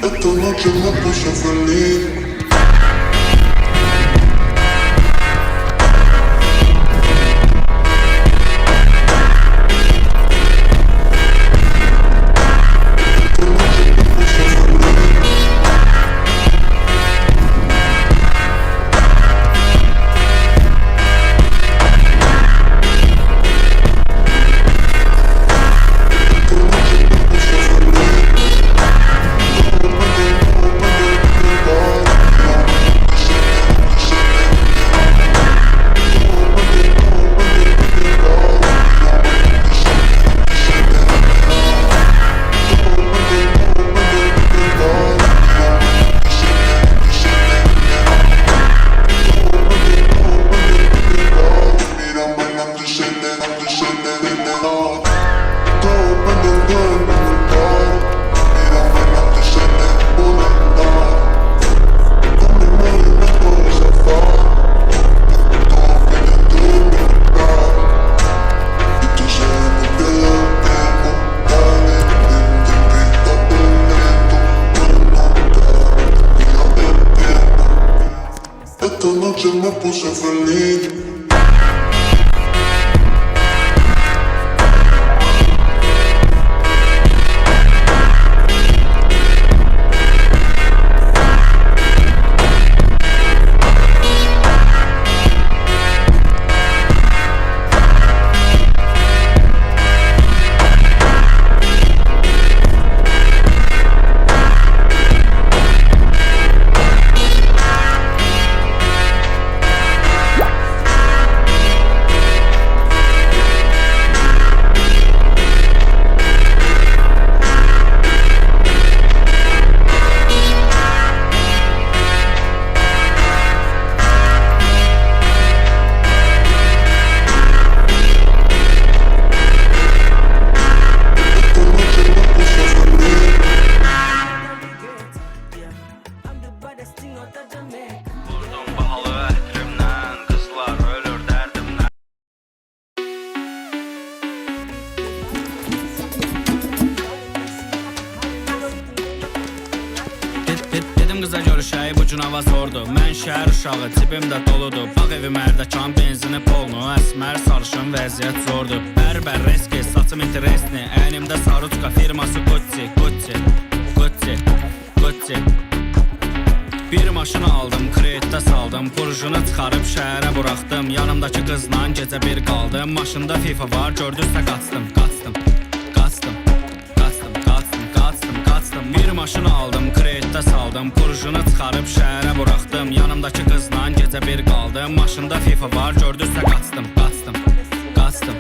Esta noche me puse feliz. Esta noche me puse feliz. Vurdum bahalı əhtirimdən, qızlar ölür dərdimdən. Dedim qıza görüşəyi bu gün hava sordu. Mən şəhər uşağı, cibimdə doludur. Bağ evim ərdə benzini polnu. Əsmər sarışın vəziyyət zordur. Bər reski, saçım interesni. Əynimdə saruçka firması Gucci, Gucci, Gucci, Gucci. Bir maşını aldım, kreditdə saldım. Burjunu çıxarıb şəhərə buraxdım. Yanımdakı qızla gecə bir qaldım. Maşında FIFA var, gördüsə qaçdım, qaçdım, qaçdım, qaçdım, qaçdım, qaçdım, qaçdım. Bir maşını aldım, kreditdə saldım. Burjunu çıxarıb şəhərə buraxdım. Yanımdakı qızla gecə bir qaldım. Maşında FIFA var, gördüsə qaçdım, qaçdım, qaçdım,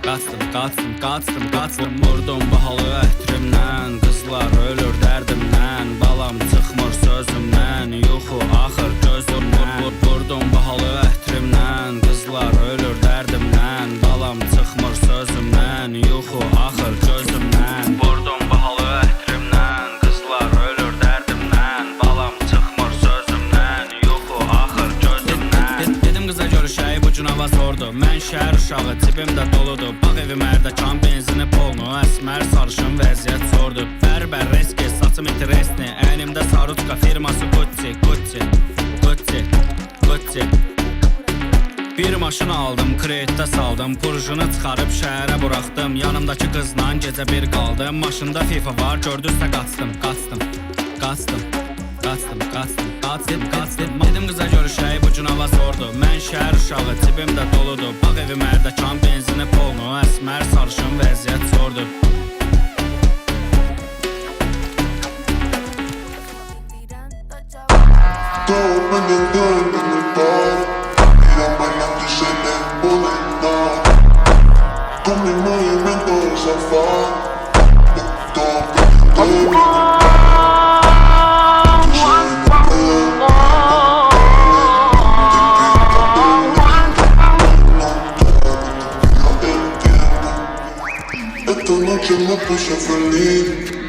qaçdım, qaçdım, qaçdım, qaçdım. Vurdum bahalı əhtirimdən, qızlar ölür dərdimdən. Balam çıxmır sözümdən, yuxu axır gözümdən. Vurdum bahalı əhtirimdən, qızlar ölür dərdimdən. Balam çıxmır sözümdən, yuxu axır gözümdən. Vurdum bahalı əhtirimdən, qızlar ölür dərdimdən. Balam çıxmır sözümdən, yuxu axır gözümdən. Dedim qıza görüşəyi bu gün hava sordu. Mən şəhər uşağı, cibimdə doludur. Bağ evim ərdə benzini polnu. Əsmər sarışın vəziyyət zordur. Bər reski, saçım interesni. Əynimdə saruçka firması Gucci, Gucci, Gucci, Gucci. Bir maşını aldım, kreditdə saldım. Burjunu çıxarıb şəhərə buraxdım. Yanımdakı qızla gecə bir qaldım. Maşında FIFA var, gördüsə qaçdım, qaçdım, qaçdım, qaçdım, qaçdım, qaçdım, qaçdım. Dedim qıza görüşəyi bu gün hava sordu. Mən şəhər uşağı, cibimdə doludur. Bağ evim ərdə benzini polnu. Əsmər sarışın vəziyyət zordur. Todo en el bar, mírame la que se me bonita. Con mi movimiento de zafar, Lakin bu seferlik